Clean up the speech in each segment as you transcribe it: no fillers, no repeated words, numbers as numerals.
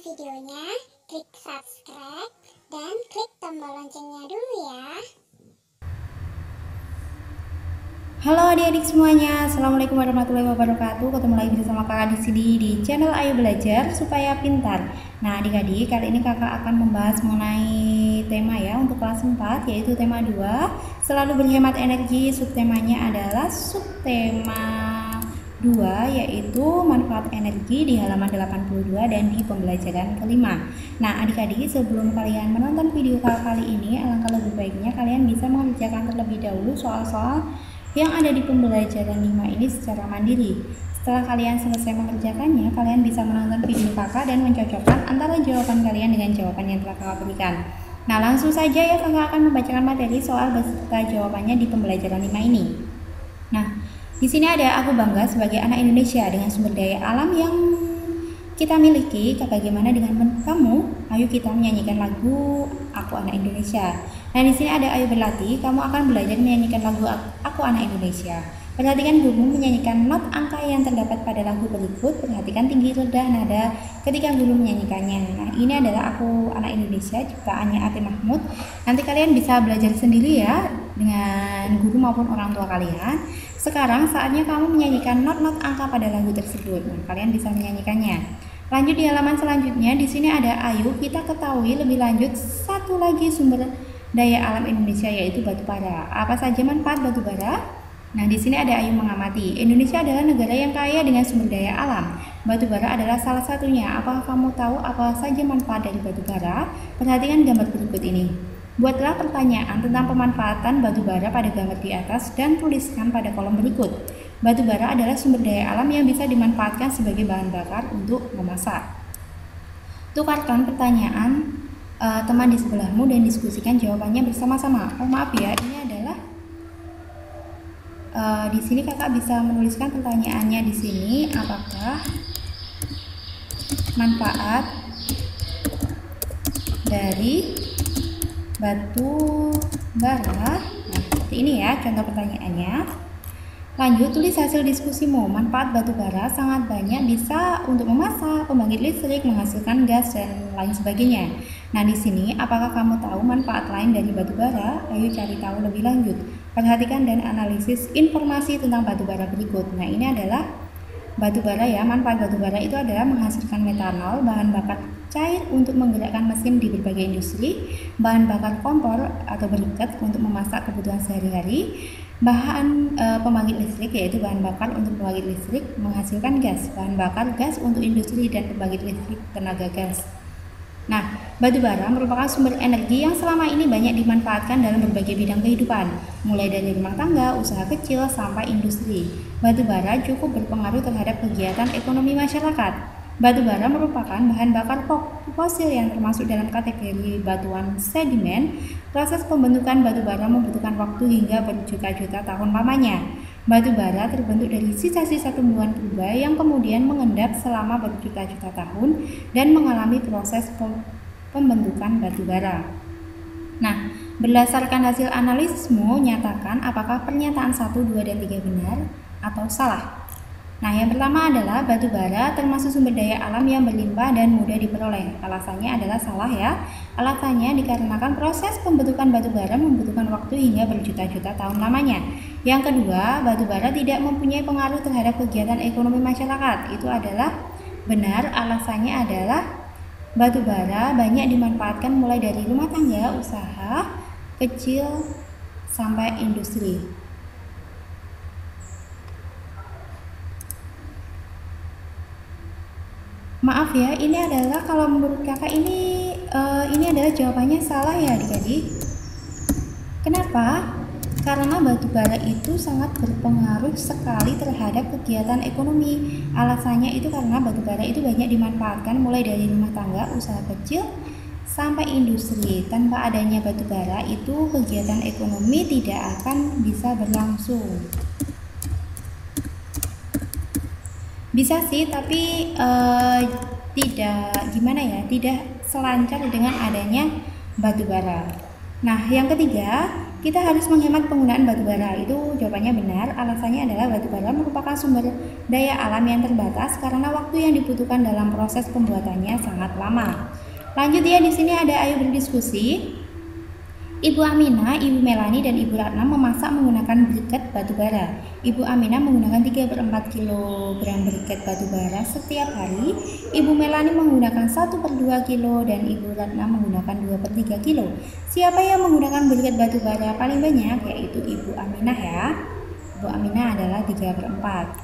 videonya, klik subscribe, dan klik tombol loncengnya dulu ya. Halo adik-adik semuanya, Assalamualaikum warahmatullahi wabarakatuh. Ketemu lagi bersama kakak di sini di channel Ayo Belajar Supaya Pintar. Nah adik-adik, kali ini kakak akan membahas mengenai tema ya untuk kelas 4, yaitu tema 2, selalu berhemat energi. Subtemanya adalah subtema 2, yaitu manfaat energi di halaman 82 dan di pembelajaran kelima. Nah adik-adik, sebelum kalian menonton video kali ini, alangkah lebih baiknya kalian bisa mengerjakan terlebih dahulu soal-soal yang ada di pembelajaran 5 ini secara mandiri. Setelah kalian selesai mengerjakannya, kalian bisa menonton video kakak dan mencocokkan antara jawaban kalian dengan jawaban yang telah kakak berikan. Nah langsung saja ya, kakak akan membacakan materi soal beserta jawabannya di pembelajaran 5 ini. Nah di sini ada aku bangga sebagai anak Indonesia dengan sumber daya alam yang kita miliki. Bagaimana dengan kamu? Ayo kita menyanyikan lagu Aku Anak Indonesia. Nah di sini ada ayo berlatih. Kamu akan belajar menyanyikan lagu Aku Anak Indonesia. Perhatikan guru menyanyikan not angka yang terdapat pada lagu berikut. Perhatikan tinggi rendah nada ketika guru menyanyikannya. Nah ini adalah Aku Anak Indonesia ciptaannya Ati Mahmud. Nanti kalian bisa belajar sendiri ya dengan guru maupun orang tua kalian. Sekarang saatnya kamu menyanyikan not-not angka pada lagu tersebut. Nah, kalian bisa menyanyikannya. Lanjut di halaman selanjutnya, di sini ada ayo kita ketahui lebih lanjut satu lagi sumber daya alam Indonesia, yaitu batu bara. Apa saja manfaat batu bara? Nah, di sini ada ayo mengamati. Indonesia adalah negara yang kaya dengan sumber daya alam. Batu bara adalah salah satunya. Apakah kamu tahu apa saja manfaat dari batu bara? Perhatikan gambar berikut ini. Buatlah pertanyaan tentang pemanfaatan batu bara pada gambar di atas dan tuliskan pada kolom berikut. Batu bara adalah sumber daya alam yang bisa dimanfaatkan sebagai bahan bakar untuk memasak. Tukarkan pertanyaan teman di sebelahmu dan diskusikan jawabannya bersama-sama. Oh maaf ya, ini adalah di sini kakak bisa menuliskan pertanyaannya di sini. Apakah manfaat dari batu bara? Nah, seperti ini ya contoh pertanyaannya. Lanjut, tulis hasil diskusimu. Manfaat batu bara sangat banyak, bisa untuk memasak, pembangkit listrik, menghasilkan gas, dan lain sebagainya. Nah, di sini, apakah kamu tahu manfaat lain dari batu bara? Ayo cari tahu lebih lanjut. Perhatikan dan analisis informasi tentang batu bara berikut. Nah, ini adalah batu bara ya. Manfaat batu bara itu adalah menghasilkan metanol, bahan bakar cair untuk menggerakkan mesin di berbagai industri, bahan bakar kompor atau briket untuk memasak kebutuhan sehari-hari, bahan pembangkit listrik yaitu bahan bakar untuk pembangkit listrik, menghasilkan gas, bahan bakar gas untuk industri dan pembangkit listrik tenaga gas. Nah, batu bara merupakan sumber energi yang selama ini banyak dimanfaatkan dalam berbagai bidang kehidupan, mulai dari rumah tangga, usaha kecil, sampai industri. Batu bara cukup berpengaruh terhadap kegiatan ekonomi masyarakat. Batu bara merupakan bahan bakar fosil yang termasuk dalam kategori batuan sedimen. Proses pembentukan batu bara membutuhkan waktu hingga berjuta-juta tahun lamanya. Batu bara terbentuk dari sisa-sisa tumbuhan purba yang kemudian mengendap selama berjuta-juta tahun dan mengalami proses pembentukan batu bara. Nah, berdasarkan hasil analisismu, nyatakan apakah pernyataan 1, 2, dan 3 benar atau salah. Nah, yang pertama adalah batu bara termasuk sumber daya alam yang berlimpah dan mudah diperoleh. Alasannya adalah salah ya. Alasannya dikarenakan proses pembentukan batu bara membutuhkan waktu hingga berjuta-juta tahun lamanya. Yang kedua, batu bara tidak mempunyai pengaruh terhadap kegiatan ekonomi masyarakat. Itu adalah benar. Alasannya adalah batu bara banyak dimanfaatkan mulai dari rumah tangga, usaha kecil, sampai industri. Maaf ya, ini adalah kalau menurut kakak ini adalah jawabannya salah ya adik-adik. Kenapa? Karena batu bara itu sangat berpengaruh sekali terhadap kegiatan ekonomi. Alasannya itu karena batu bara itu banyak dimanfaatkan mulai dari rumah tangga, usaha kecil, sampai industri. Tanpa adanya batu bara itu kegiatan ekonomi tidak akan bisa berlangsung. Bisa sih, tapi tidak selancar dengan adanya batu bara. Nah, yang ketiga, kita harus menghemat penggunaan batu bara. Itu jawabannya benar. Alasannya adalah batu bara merupakan sumber daya alam yang terbatas karena waktu yang dibutuhkan dalam proses pembuatannya sangat lama. Lanjut ya, di sini ada ayo berdiskusi. Ibu Aminah, Ibu Melani, dan Ibu Ratna memasak menggunakan briket batu bara. Ibu Aminah menggunakan 3/4 kg briket batu bara setiap hari. Ibu Melani menggunakan 1/2 kg dan Ibu Ratna menggunakan 2/3 kg. Siapa yang menggunakan briket batu bara paling banyak? Yaitu Ibu Aminah ya. Ibu Aminah adalah 3/4.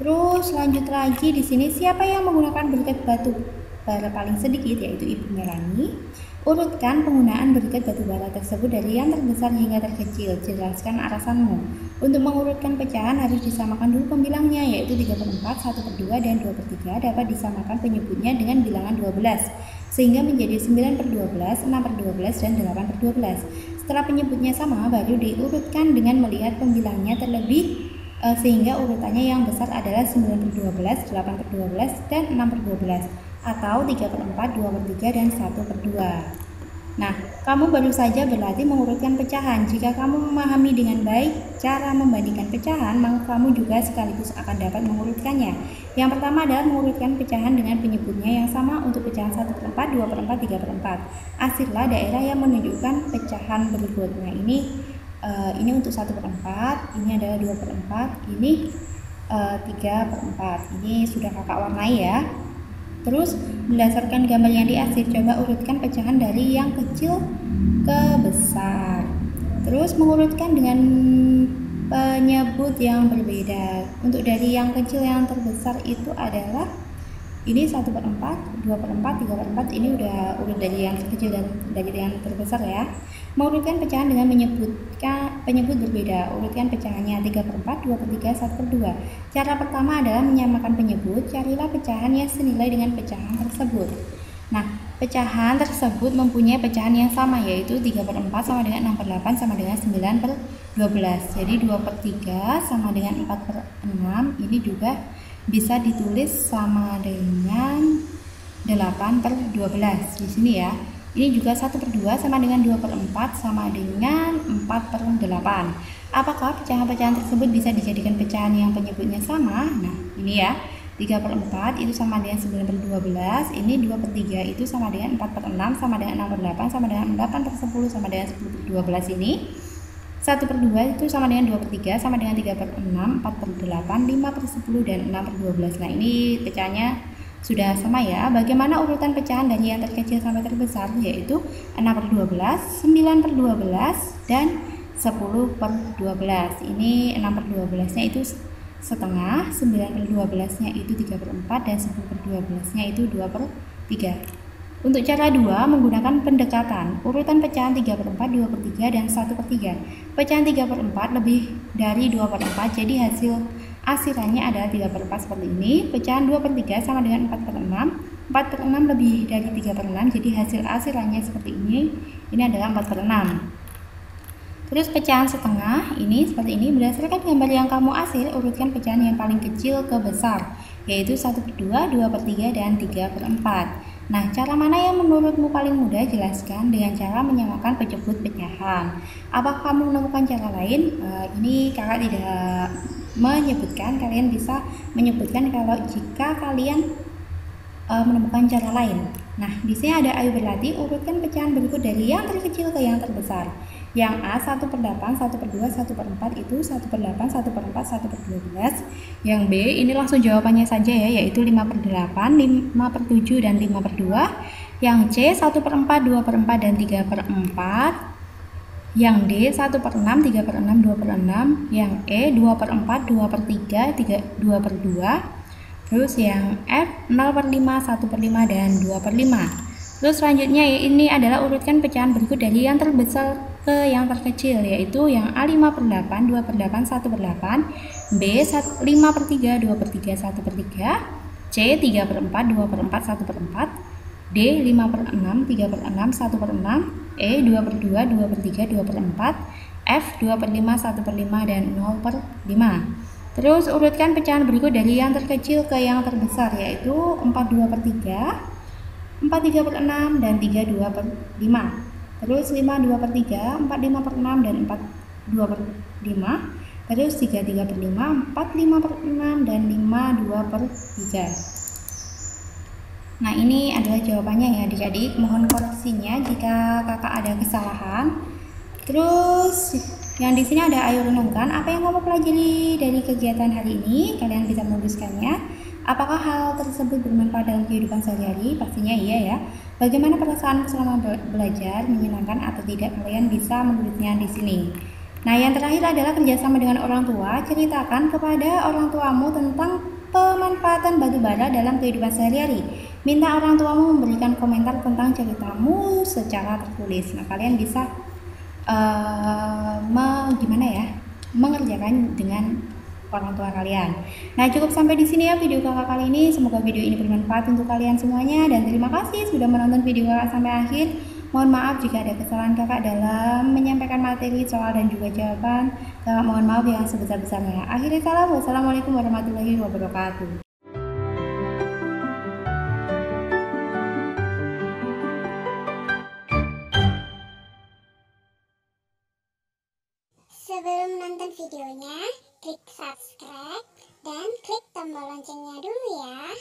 Terus lanjut lagi di sini, siapa yang menggunakan briket batu bara paling sedikit? Yaitu Ibu Melani. Urutkan penggunaan briket batu bara tersebut dari yang terbesar hingga terkecil. Jelaskan alasanmu. Untuk mengurutkan pecahan harus disamakan dulu pembilangnya, yaitu 3/4, 1/2, dan 2/3 dapat disamakan penyebutnya dengan bilangan 12 sehingga menjadi 9/12, 6/12, dan 8/12. Setelah penyebutnya sama, baru diurutkan dengan melihat pembilangnya terlebih sehingga urutannya yang besar adalah 9/12, 8/12, dan 6/12 atau 3/4, 2/3, dan 1/2. Nah, kamu baru saja berlatih mengurutkan pecahan. Jika kamu memahami dengan baik cara membandingkan pecahan, maka kamu juga sekaligus akan dapat mengurutkannya. Yang pertama adalah mengurutkan pecahan dengan penyebutnya yang sama untuk pecahan 1/4, 2/4, 3/4. Asirlah daerah yang menunjukkan pecahan berikut. Nah, ini untuk 1/4, ini adalah 2/4, ini 3/4. Ini sudah kakak warnai ya. Terus berdasarkan gambar yang diarsip, coba urutkan pecahan dari yang kecil ke besar. Terus mengurutkan dengan penyebut yang berbeda. Untuk dari yang kecil yang terbesar itu adalah ini 1/4, 2/4, 3/4. Ini udah urut dari yang kecil dan dari yang terbesar ya. Mengurutkan pecahan dengan penyebut berbeda. Urutkan pecahannya 3/4, 2/3, 1/2. Cara pertama adalah menyamakan penyebut. Carilah pecahan yang senilai dengan pecahan tersebut. Nah, pecahan tersebut mempunyai pecahan yang sama, yaitu 3/4 sama dengan 6/8 sama dengan 9/12. Jadi 2/3 sama dengan 4/6. Ini juga bisa ditulis sama dengan 8/12 di sini ya. Ini juga 1/2 sama dengan 2/4 sama dengan 4/8. Apakah pecahan-pecahan tersebut bisa dijadikan pecahan yang penyebutnya sama? Nah, ini ya. 3/4 itu sama dengan 9/12. Ini 2/3 itu sama dengan 4/6 sama dengan 6/8 sama dengan 8/10 sama dengan 10/12 ini. 1/2 itu sama dengan 2/3 sama dengan 3/6, 4/8, 5/10, dan 6/12. Nah, ini pecahannya sudah sama ya. Bagaimana urutan pecahan dari yang terkecil sampai terbesar? Yaitu 6/12, 9/12, dan 10/12. Ini 6/12 nya itu setengah, 9/12 nya itu 3/4, dan 10/12 nya itu 2/3. Untuk cara 2, menggunakan pendekatan. Urutan pecahan 3/4, 2/3, dan 1/3. Pecahan 3/4 lebih dari 2/4, jadi asirannya adalah 3/4 seperti ini. Pecahan 2/3 sama dengan 4/6. 4/6 lebih dari 3/6, jadi asirannya seperti ini. Ini adalah 4/6. Terus pecahan setengah ini seperti ini. Berdasarkan gambar yang kamu asir, urutkan pecahan yang paling kecil ke besar, yaitu 1/2, 2/3, dan 3/4. Nah, cara mana yang menurutmu paling mudah? Jelaskan dengan cara menyamakan penyebut pecahan. Apakah kamu menemukan cara lain? Ini kakak tidak menyebutkan. Kalian bisa menyebutkan kalau jika kalian menemukan cara lain. Nah, di sini ada ayo berlatih. Urutkan pecahan berikut dari yang terkecil ke yang terbesar. Yang A 1/8, 1/2, 1/4 itu 1/8, 1/4, 1/12. Yang B ini langsung jawabannya saja ya, yaitu 5/8, 5/7, dan 5/2. Yang C 1/4, 2/4, dan 3/4. Yang D 1/6, 3/6, 2/6. Yang E 2/4, 2/3, 2/2. Terus yang F 0/5, 1/5, dan 2/5. Terus selanjutnya ini adalah urutkan pecahan berikut dari yang terbesar ke yang terkecil, yaitu yang A 5/8, 2/8, 1/8. B 5/3, 2/3, 1/3. C 3/4, 2/4, 1/4. D 5/6, 3/6, 1/6. E 2/2, 2/3, 2/4. F 2/5, 1/5, dan 0/5. Terus urutkan pecahan berikut dari yang terkecil ke yang terbesar, yaitu 4/2/3, 4/3/6, dan 3/2/5. terus 5/2/3, 4/5/6, dan 4/2/5, terus 3/3/5, 4/5/6, dan 5/2/3. Nah, ini adalah jawabannya ya adik-adik. Mohon koreksinya jika kakak ada kesalahan. Terus yang di sini ada ayo renungkan apa yang kamu pelajari dari kegiatan hari ini. Kalian bisa menuliskannya. Apakah hal tersebut bermanfaat dalam kehidupan sehari-hari? Pastinya iya ya. Bagaimana perasaan selama belajar, menyenangkan atau tidak? Kalian bisa menulisnya di sini. Nah, yang terakhir adalah kerjasama dengan orang tua. Ceritakan kepada orang tuamu tentang pemanfaatan batu bara dalam kehidupan sehari-hari. Minta orang tuamu memberikan komentar tentang ceritamu secara tertulis. Nah, kalian bisa mengerjakan dengan orang tua kalian. Nah, cukup sampai di sini ya video kakak kali ini. Semoga video ini bermanfaat untuk kalian semuanya, dan terima kasih sudah menonton video kakak sampai akhir. Mohon maaf jika ada kesalahan kakak dalam menyampaikan materi, soal, dan juga jawaban. Kakak mohon maaf yang sebesar-besarnya. Akhirnya salam, wassalamualaikum warahmatullahi wabarakatuh. Sebelum nonton videonya, klik subscribe dan klik tombol loncengnya dulu ya.